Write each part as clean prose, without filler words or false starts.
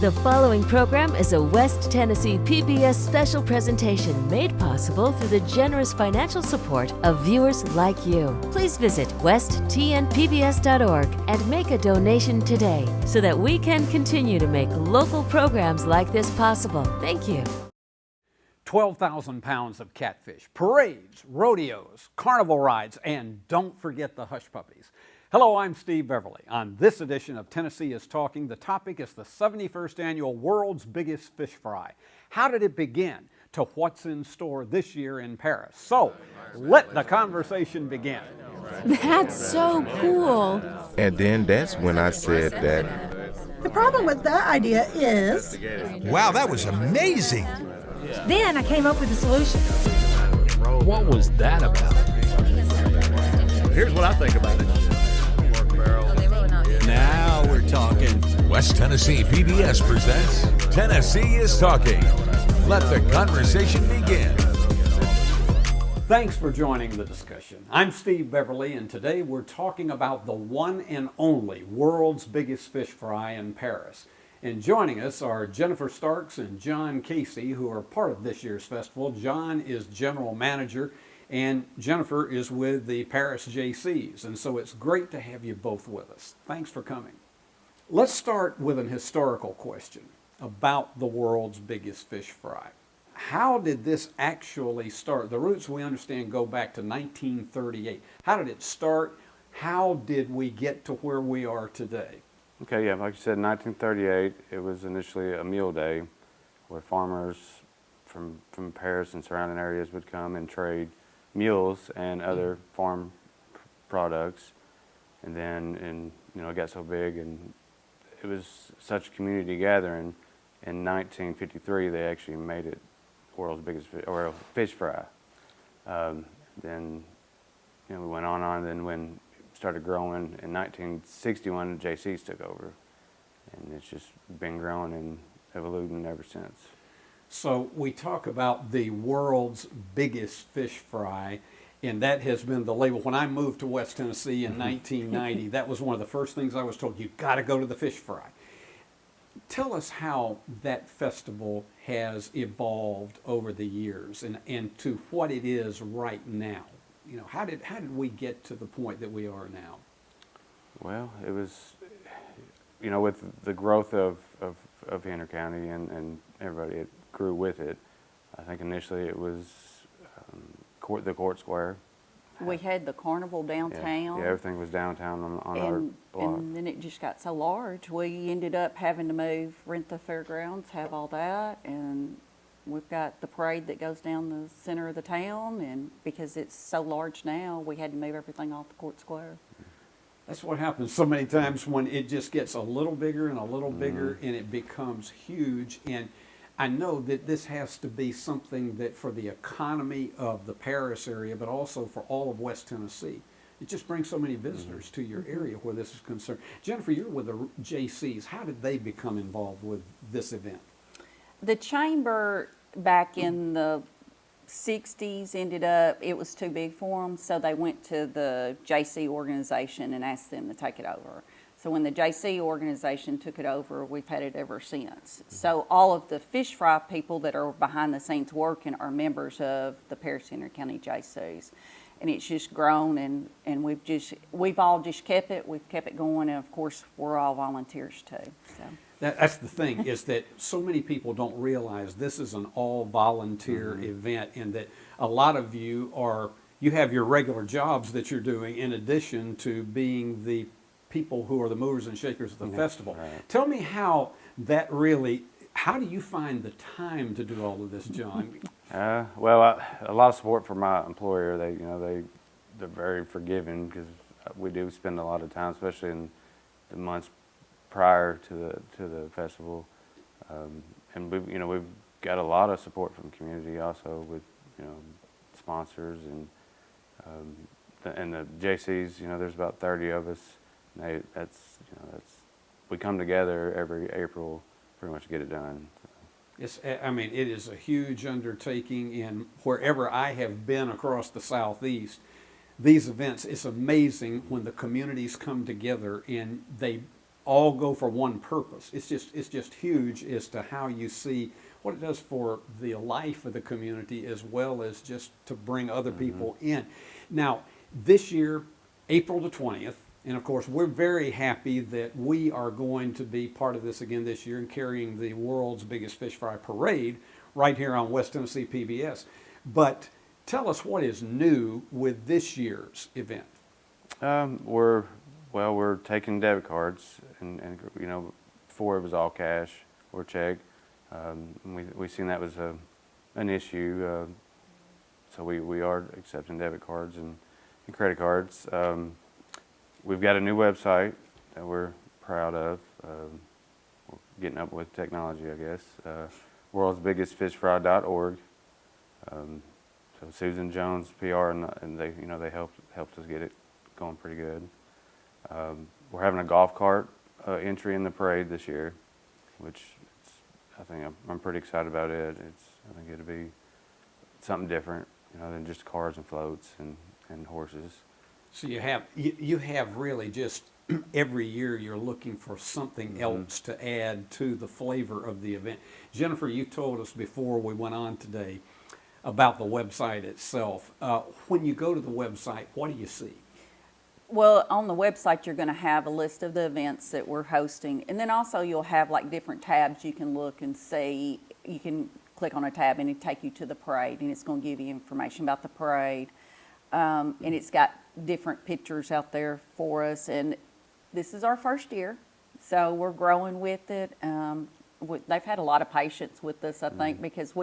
The following program is a West Tennessee PBS special presentation made possible through the generous financial support of viewers like you. Please visit westtnpbs.org and make a donation today so that we can continue to make local programs like this possible. Thank you. 12,000 pounds of catfish, parades, rodeos, carnival rides, and don't forget the hush puppies. Hello, I'm Seve Beverly. On this edition of Tennessee is Talking, the topic is the 71st annual World's Biggest Fish Fry. How did it begin to what's in store this year in Paris? So, let the conversation begin. That's so cool. And then that's when I said that. The problem with that idea is... Wow, that was amazing. Then I came up with a solution. What was that about? Here's what I think about it. Now we're talking. West Tennessee PBS presents Tennessee is Talking. Let the conversation begin. Thanks for joining the discussion. I'm Seve Beverly, and today we're talking about the one and only world's biggest fish fry in Paris. And joining us are Jennifer Starks and John Casey, who are part of this year's festival. John is general manager, and Jennifer is with the Paris JCs. And so it's great to have you both with us. Thanks for coming. Let's start with an historical question about the world's biggest fish fry. How did this actually start? The roots, we understand, go back to 1938. How did it start? How did we get to where we are today? Okay, yeah, like you said, 1938, it was initially a meal day where farmers from Paris and surrounding areas would come and trade mules and other farm products. And then, it got so big and it was such a community gathering. In 1953, they actually made it world's biggest fish fry. Then, we went on, and then when started growing in 1961, JCs took over, and it's just been growing and evolving ever since. So we talk about the world's biggest fish fry, and that has been the label. When I moved to West Tennessee in 1990, that was one of the first things I was told, you've got to go to the fish fry. Tell us how that festival has evolved over the years and to what it is right now. How did we get to the point that we are now? Well, it was, with the growth of Henry County and everybody, it grew with it. I think initially it was the court square. We had the carnival downtown. Yeah, everything was downtown on our block. And then it just got so large, we ended up having to rent the fairgrounds, have all that, and we've got the parade that goes down the center of the town, and because it's so large now, we had to move everything off the court square. That's what happens so many times when it just gets a little bigger and a little bigger, and it becomes huge. And I know that this has to be something that for the economy of the Paris area, but also for all of West Tennessee, it just brings so many visitors to your area where this is concerned. Jennifer, you're with the JCs. How did they become involved with this event? The chamber back in the 60s it was too big for them, so they went to the JC organization and asked them to take it over. So when the JC organization took it over, we've had it ever since. So all of the fish fry people that are behind the scenes working are members of the Paris-Henry County JCs. And it's just grown, and we've all just kept it. We've kept it going, and of course, we're all volunteers too. So. That's the thing, is that so many people don't realize this is an all-volunteer event, and that a lot of you have your regular jobs that you're doing in addition to being the people who are the movers and shakers of the festival. Right. Tell me how do you find the time to do all of this, John? Well, a lot of support from my employer. They're very forgiving because we do spend a lot of time, especially in the months prior to the festival, and we've got a lot of support from the community also with sponsors and the JCs. There's about 30 of us. And we come together every April pretty much to get it done. It is a huge undertaking, and wherever I have been across the Southeast, these events, it's amazing when the communities come together and they all go for one purpose. It's just huge as to how you see what it does for the life of the community as well as just to bring other people in. Now, this year, April the 20th, and of course, we're very happy that we are going to be part of this again this year and carrying the world's biggest fish fry parade right here on West Tennessee PBS. But tell us what is new with this year's event. We're taking debit cards, and you know, before it was all cash or check. We seen that was an issue, so we are accepting debit cards and credit cards. We've got a new website that we're proud of. We're getting up with technology, I guess. worldsbiggestfishfry.org. So Susan Jones PR and they helped us get it going pretty good. We're having a golf cart entry in the parade this year, which I think I'm pretty excited about it. I think it'll be something different, than just cars and floats and horses. So you have really just every year you're looking for something else to add to the flavor of the event. Jennifer, you told us before we went on today about the website itself. When you go to the website, what do you see? Well, on the website, you're going to have a list of the events that we're hosting. And then also you'll have like different tabs you can look and see. You can click on a tab and it'll take you to the parade, and it's going to give you information about the parade. And it's got different pictures out there for us. And this is our first year, so we're growing with it. They've had a lot of patience with us, I think, because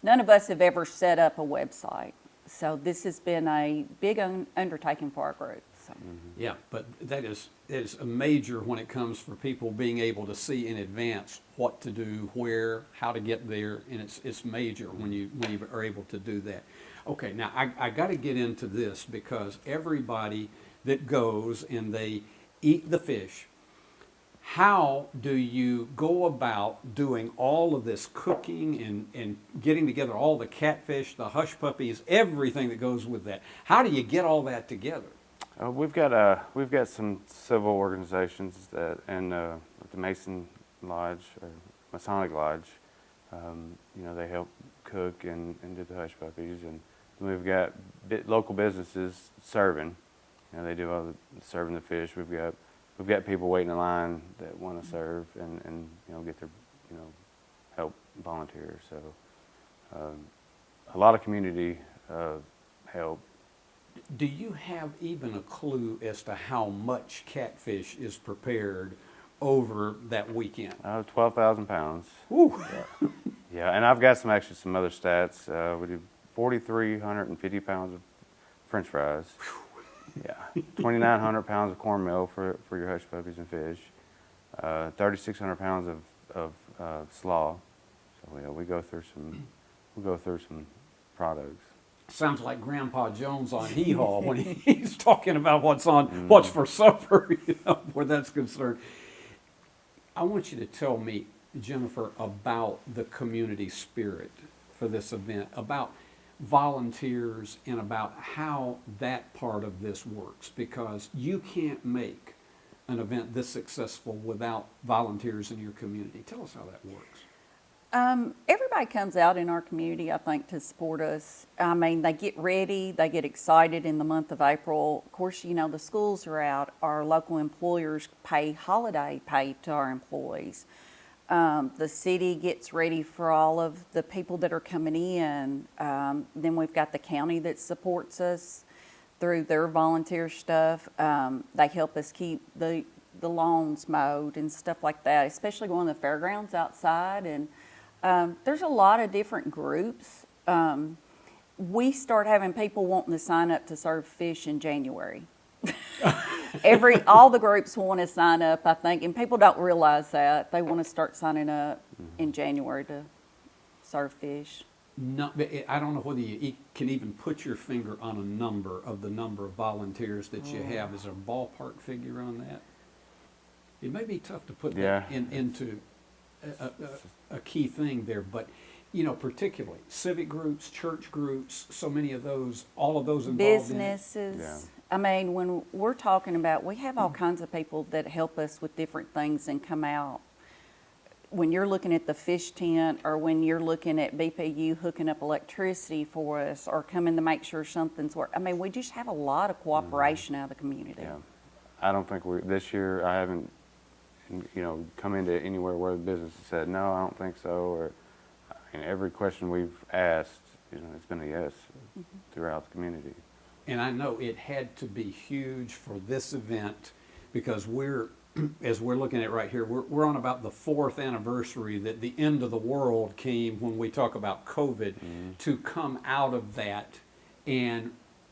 none of us have ever set up a website. So this has been a big undertaking for our group. So. Yeah, but that is a major when it comes for people being able to see in advance what to do, where, how to get there, and it's major when you are able to do that. Okay, now I got to get into this because everybody that goes and they eat the fish, how do you go about doing all of this cooking and getting together all the catfish, the hush puppies, everything that goes with that? How do you get all that together? We've got some civil organizations and the Mason Lodge or Masonic Lodge. They help cook and do the hush puppies, and we've got local businesses serving. They do all the serving the fish. We've got people waiting in line that want to serve and get their help volunteer. So a lot of community help. Do you have even a clue as to how much catfish is prepared over that weekend? 12,000 pounds. Woo. Yeah, and I've got some other stats. We do 4,350 pounds of French fries. Yeah, 2,900 pounds of cornmeal for your hush puppies and fish. 3,600 pounds of slaw. So yeah, we go through some products. Sounds like Grandpa Jones on Hee Haw when he's talking about what's for supper, where that's concerned. I want you to tell me, Jennifer, about the community spirit for this event, about volunteers, and about how that part of this works, because you can't make an event this successful without volunteers in your community. Tell us how that works. Everybody comes out in our community, I think, to support us. I mean, they get ready, they get excited in the month of April. Of course, the schools are out. Our local employers pay holiday pay to our employees. The city gets ready for all of the people that are coming in. Then we've got the county that supports us through their volunteer stuff. They help us keep the lawns mowed and stuff like that, especially going to the fairgrounds outside. And there's a lot of different groups. We start having people wanting to sign up to serve fish in January. All the groups want to sign up, I think, and people don't realize that. They want to start signing up in January to serve fish. No, I don't know whether you can even put your finger on the number of volunteers that you have. Is there a ballpark figure on that? It may be tough to put that into a key thing there, but particularly civic groups, church groups, so many of those, all of those involved businesses. in it. I mean, when we're talking about, we have all kinds of people that help us with different things and come out. When you're looking at the fish tent, or when you're looking at BPU hooking up electricity for us, or coming to make sure something's working. I mean, we just have a lot of cooperation out of the community. Yeah. I don't think this year, I haven't, come into anywhere where the business has said, no, I don't think so, or every question we've asked, it's been a yes throughout the community. And I know it had to be huge for this event because as we're looking at right here, we're on about the 4th anniversary that the end of the world came when we talk about COVID, to come out of that and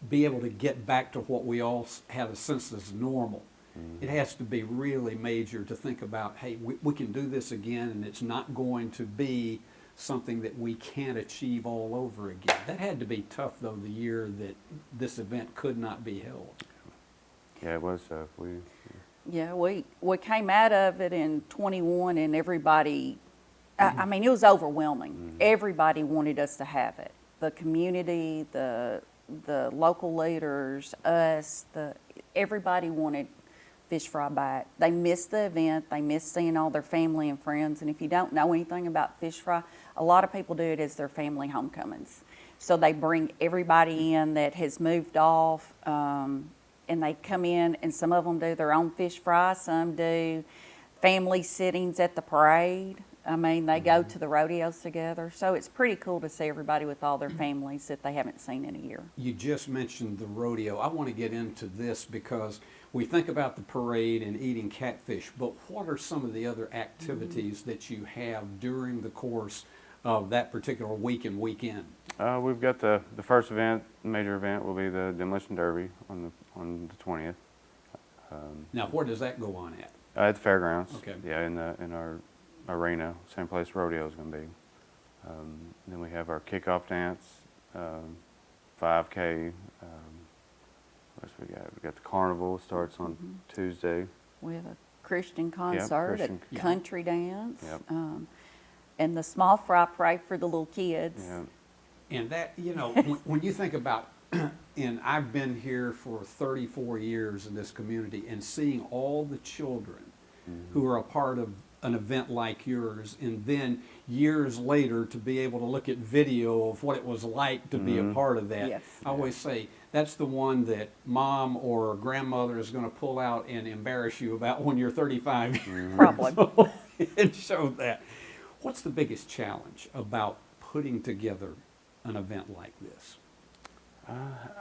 be able to get back to what we all had a sense is normal. It has to be really major to think about, hey, we can do this again, and it's not going to be something that we can't achieve all over again. That had to be tough, though, the year that this event could not be held. Yeah, it was tough. Yeah, we came out of it in 21, and everybody, I mean, it was overwhelming. Everybody wanted us to have it. The community, the local leaders, us, everybody wanted fish fry back. They missed the event. They missed seeing all their family and friends. And if you don't know anything about fish fry, a lot of people do it as their family homecomings. So they bring everybody in that has moved off, and they come in, and some of them do their own fish fry. Some do family sittings at the parade. I mean, they go to the rodeos together. So it's pretty cool to see everybody with all their families that they haven't seen in a year. You just mentioned the rodeo. I want to get into this because we think about the parade and eating catfish, but what are some of the other activities that you have during the course of that particular week and weekend? We've got the first event, major event, will be the Demolition Derby on the 20th. Now, where does that go on at? At the fairgrounds. Okay. Yeah, in our arena, same place rodeo is going to be. Then we have our kickoff dance, 5K. What else we got? We got the carnival, starts on Tuesday. We have a Christian concert, a country dance, Yep. And the small fry parade for the little kids. Yeah. And that, when you think about, and I've been here for 34 years in this community, and seeing all the children who are a part of an event like yours, and then years later to be able to look at video of what it was like to be a part of that. Yes. I always say that's the one that mom or grandmother is going to pull out and embarrass you about when you're 35 years Probably. old and show that. What's the biggest challenge about putting together an event like this?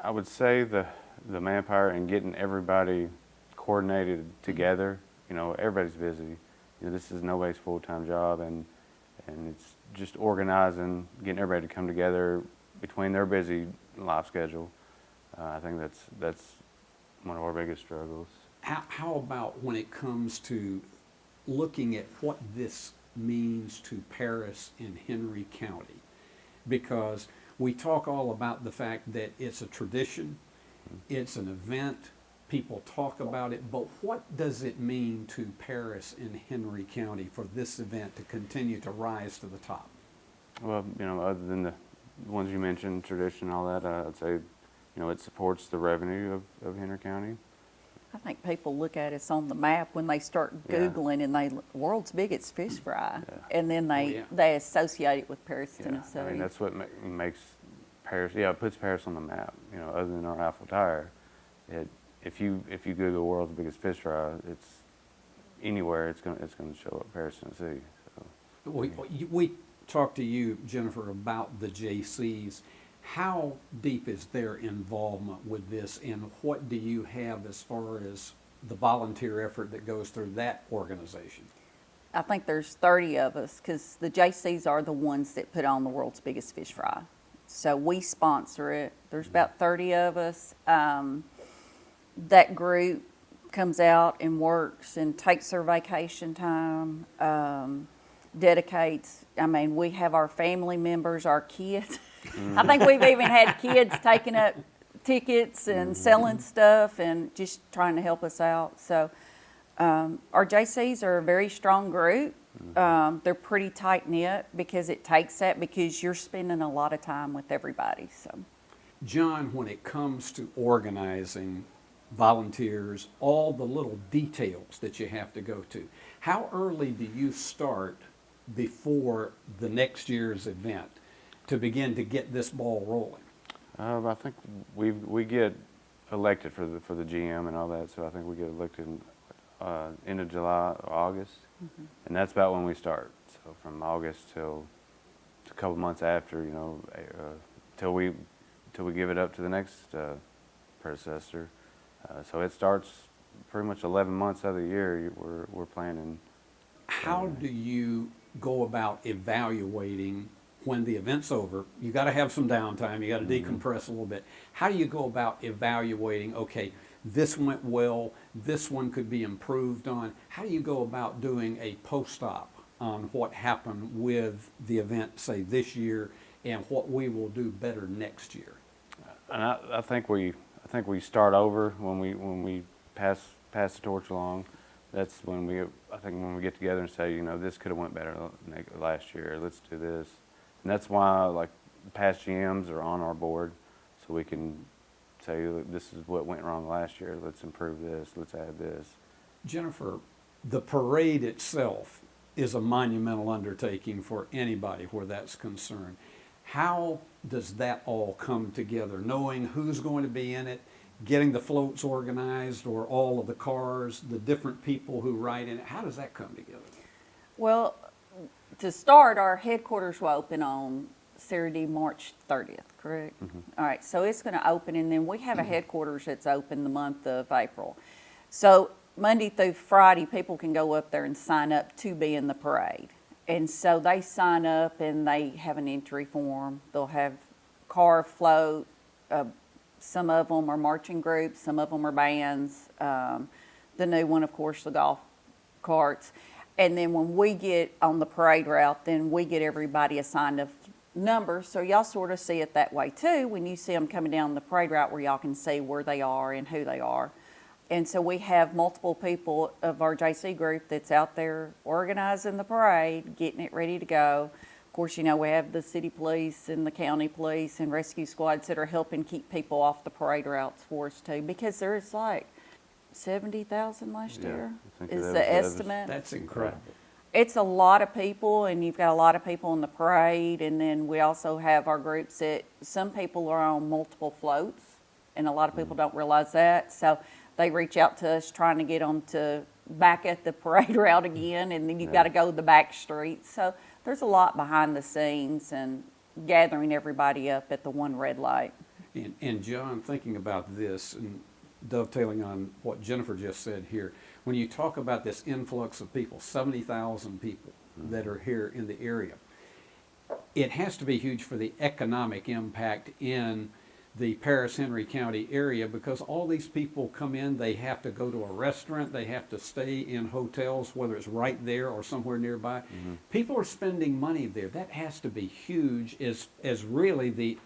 I would say the manpower and getting everybody coordinated together. Everybody's busy. This is nobody's full-time job, and it's just organizing, getting everybody to come together between their busy life schedule. I think that's one of our biggest struggles. How about when it comes to looking at what this means to Paris and Henry County? Because we talk all about the fact that it's a tradition, it's an event, people talk about it, but what does it mean to Paris and Henry County for this event to continue to rise to the top? Well, other than the ones you mentioned, tradition and all that, I'd say, it supports the revenue of Henry County. I think people look at us on the map when they start Googling, and world's biggest fish fry, and then they associate it with Paris, Tennessee. I mean, that's what makes Paris, it puts Paris on the map, other than our Eiffel Tower. If you Google world's biggest fish fry, it's anywhere, it's going to show up Paris, Tennessee. So. We talked to you, Jennifer, about the JCs. How deep is their involvement with this, and what do you have as far as the volunteer effort that goes through that organization? I think there's 30 of us, because the JCs are the ones that put on the world's biggest fish fry. So we sponsor it. There's about 30 of us. That group comes out and works and takes their vacation time, dedicates. I mean, we have our family members, our kids. I think we've even had kids taking up tickets and selling stuff and just trying to help us out. So our JCs are a very strong group. They're pretty tight-knit because it takes that, because you're spending a lot of time with everybody. So, John, when it comes to organizing volunteers, all the little details that you have to go to. How early do you start before the next year's event to begin to get this ball rolling? I think we get elected for the GM and all that, so I think we get elected in end of July or August, and that's about when we start. So from August till a couple months after, you know, till we give it up to the next predecessor. So it starts pretty much 11 months of the year. We're planning. How do you go about evaluating when the event's over? You got to have some downtime. You got to decompress a little bit. How do you go about evaluating? Okay, this went well. This one could be improved on. How do you go about doing a post-op on what happened with the event, say this year, and what we will do better next year? And I think we start over when we pass the torch along. That's when when we get together and say, you know, this could have went better last year. Let's do this. And that's why, like, past GMs are on our board, so we can say, this is what went wrong last year. Let's improve this. Let's add this. Jennifer, the parade itself is a monumental undertaking for anybody where that's concerned. How does that all come together, knowing who's going to be in it, getting the floats organized, or all of the cars, the different people who ride in it? How does that come together? Well, to start, our headquarters will open on Saturday, March 30th, correct? All right, so it's going to open, and then we have a headquarters that's open the month of April. So Monday through Friday, people can go up there and sign up to be in the parade. And so they sign up and they have an entry form. They'll have car, float. Some of them are marching groups. Some of them are bands. The new one, of course, the golf carts. And then when we get on the parade route, then we get everybody assigned a number. So y'all sort of see it that way too when you see them coming down the parade route, where y'all can see where they are and who they are. And so we have multiple people of our JC group that's out there organizing the parade, getting it ready to go. Of course, you know, we have the city police and the county police and rescue squads that are helping keep people off the parade routes for us too, because there's like 70,000 last year is the estimate. That's incredible. It's a lot of people, and you've got a lot of people in the parade, and then we also have our groups that some people are on multiple floats, and a lot of people don't realize that. So they reach out to us trying to get them to back at the parade route again, and then you've got to go the back streets. So there's a lot behind the scenes and gathering everybody up at the one red light. And John, thinking about this and dovetailing on what Jennifer just said here, when you talk about this influx of people, 70,000 people that are here in the area, it has to be huge for the economic impact in the Paris-Henry County area, because all these people come in, they have to go to a restaurant, they have to stay in hotels, whether it's right there or somewhere nearby. People are spending money there. That has to be huge as really the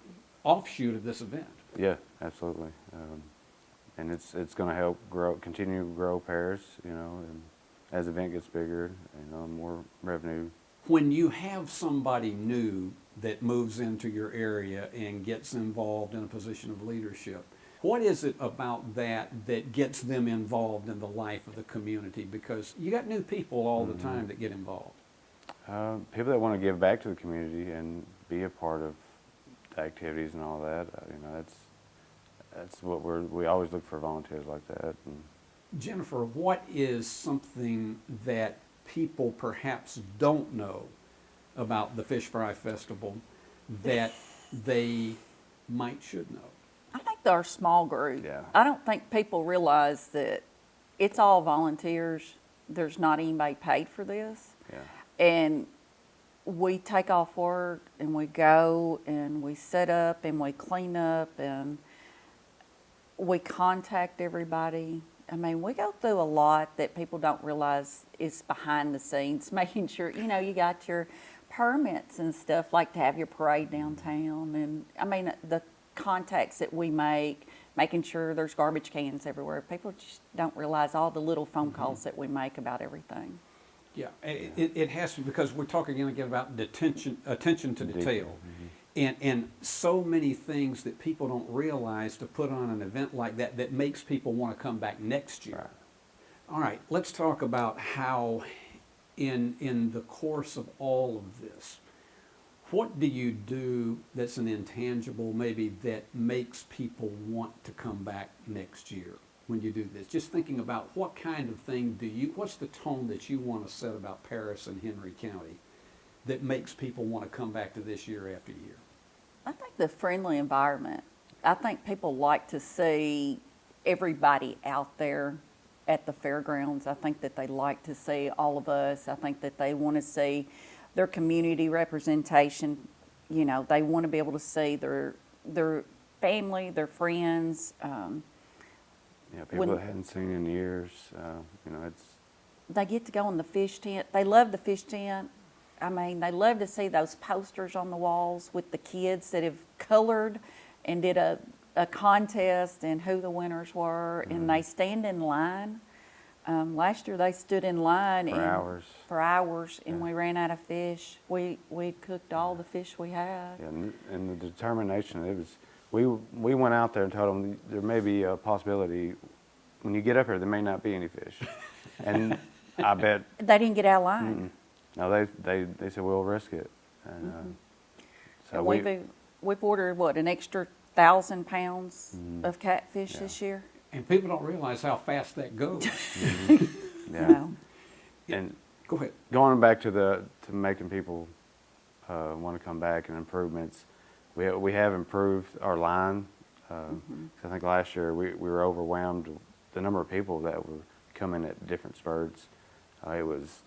offshoot of this event. Yeah, absolutely. And it's going to help continue to grow Paris, you know, and as the event gets bigger, you know, more revenue. When you have somebody new that moves into your area and gets involved in a position of leadership, what is it about that gets them involved in the life of the community? Because you got new people all the time that get involved. People that want to give back to the community and be a part of the activities and all that. You know, that's what we always look for, volunteers like that. And Jennifer, what is something that people perhaps don't know about the Fish Fry Festival that they should know? I think they're a small group. Yeah. I don't think people realize that it's all volunteers. There's not anybody paid for this. Yeah. And we take off work and we go and we set up and we clean up and we contact everybody. I mean, we go through a lot that people don't realize is behind the scenes, making sure, you know, you got your permits and stuff, like to have your parade downtown. And I mean, the contacts that we make, making sure there's garbage cans everywhere. People just don't realize all the little phone calls that we make about everything. Yeah, it has to, because we're talking again about attention to detail. And so many things that people don't realize to put on an event like that that makes people want to come back next year. All right, let's talk about how in the course of all of this, what do you do that's an intangible maybe that makes people want to come back next year when you do this? Just thinking about what kind of thing what's the tone that you want to set about Paris and Henry County that makes people want to come back to this year after year? I think the friendly environment. I think people like to see everybody out there at the fairgrounds. I think that they like to see all of us. I think that they want to see their community representation. You know, they want to be able to see their family, their friends. Yeah, people that hadn't seen in years. You know, they get to go in the fish tent. They love the fish tent. I mean, they love to see those posters on the walls with the kids that have colored and did a contest and who the winners were, and they stand in line. Last year they stood in line for hours, and we ran out of fish. We cooked all the fish we had. Yeah, and the determination, it was, we went out there and told them there may be a possibility when you get up here there may not be any fish, and I bet they didn't get out of line. No, they said we'll risk it, and so we've ordered an extra 1,000 pounds of catfish this year. And people don't realize how fast that goes. Yeah. No. And go ahead. Going back to making people want to come back and improvements, we have improved our line. I think last year we were overwhelmed with the number of people that were coming at different spurts. It was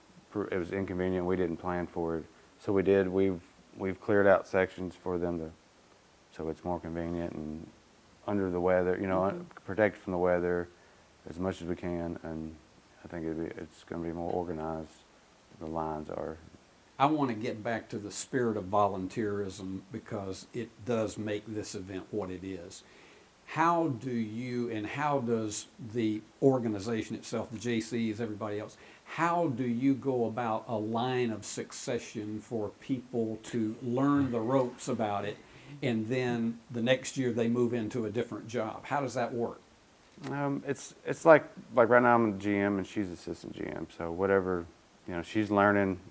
inconvenient. We didn't plan for it, so we've cleared out sections for them so it's more convenient and under the weather, protected from the weather as much as we can, and I think it's going to be more organized. The lines are. I want to get back to the spirit of volunteerism because it does make this event what it is. How do you and how does the organization itself, the JCs, everybody else, how do you go about a line of succession for people to learn the ropes about it, and then the next year they move into a different job? How does that work? It's like right now I'm the GM and she's assistant GM, so whatever, she's learning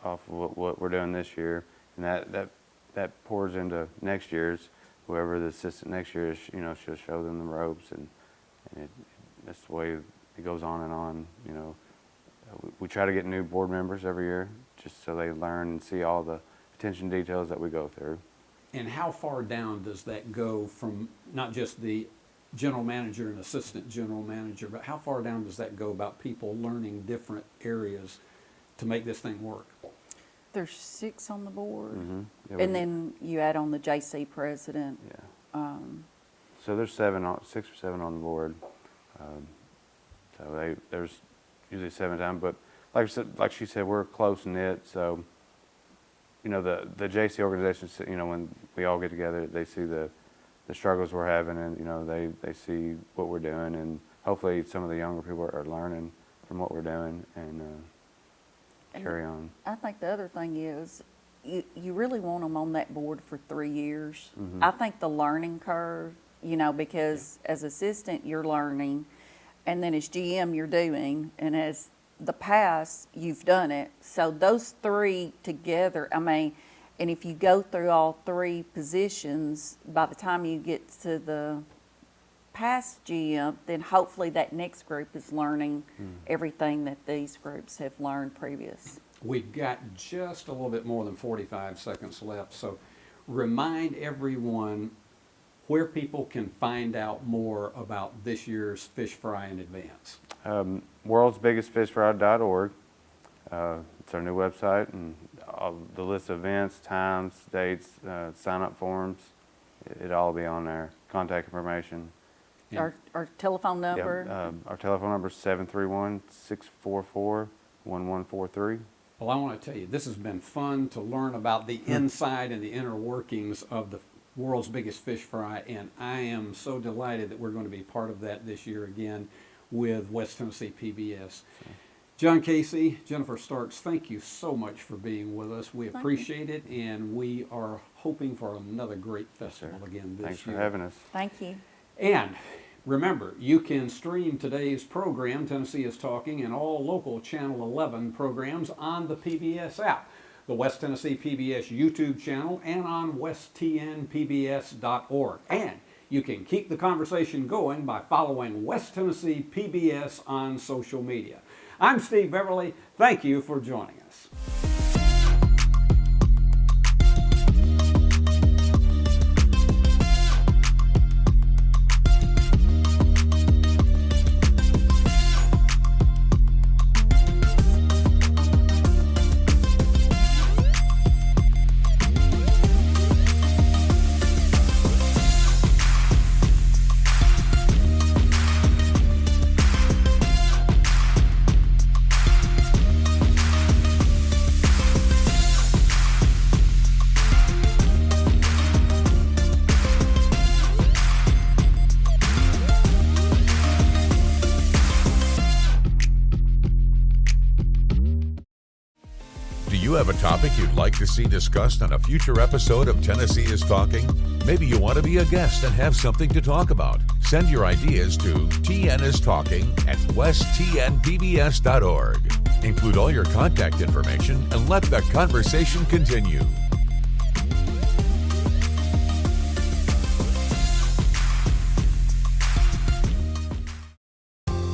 off of what we're doing this year, and that pours into next year's. Whoever the assistant next year is, she'll show them the ropes, and that's the way it goes on and on. We try to get new board members every year just so they learn and see all the attention details that we go through. And how far down does that go from not just the general manager and assistant general manager, but how far down does that go about people learning different areas to make this thing work? There's 6 on the board, Yeah, and then you add on the JC president. Yeah. So there's 6 or 7 on the board. So there's usually 7 times, but like she said, we're close knit. So the JC organization, when we all get together, they see the struggles we're having, and they see what we're doing, and hopefully some of the younger people are learning from what we're doing and carry on. I think the other thing is you really want them on that board for 3 years. I think the learning curve, because as assistant you're learning, and then as GM you're doing, and as the past you've done it. So those 3 together, and if you go through all 3 positions, by the time you get to the past GM, then hopefully that next group is learning everything that these groups have learned previous. We've got just a little bit more than 45 seconds left, so remind everyone where people can find out more about this year's Fish Fry in advance. worldsbiggestfishfry.org. It's our new website, and all the list of events, times, dates, sign-up forms, it'll all be on there. Contact information. Our telephone number? Yeah, our telephone number is 731-644-1143. Well, I want to tell you, this has been fun to learn about the inside and the inner workings of the world's biggest fish fry, and I am so delighted that we're going to be part of that this year again with West Tennessee PBS. John Casey, Jennifer Starks, thank you so much for being with us. We appreciate it, and we are hoping for another great festival again this Thanks year. for having us. Thank you. And remember, you can stream today's program, Tennessee is Talking, and all local Channel 11 programs on the PBS app, the West Tennessee PBS YouTube channel, and on westtnpbs.org. And you can keep the conversation going by following West Tennessee PBS on social media. I'm Steve Beverly. Thank you for joining us. Do you have a topic you'd like to see discussed on a future episode of Tennessee is Talking? Maybe you want to be a guest and have something to talk about. Send your ideas to tnistalking@westtnpbs.org. Include all your contact information and let the conversation continue.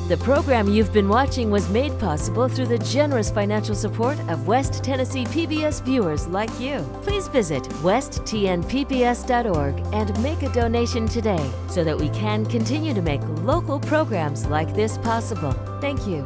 The program you've been watching was made possible through the generous financial support of West Tennessee PBS viewers like you. Please visit westtnpbs.org and make a donation today so that we can continue to make local programs like this possible. Thank you.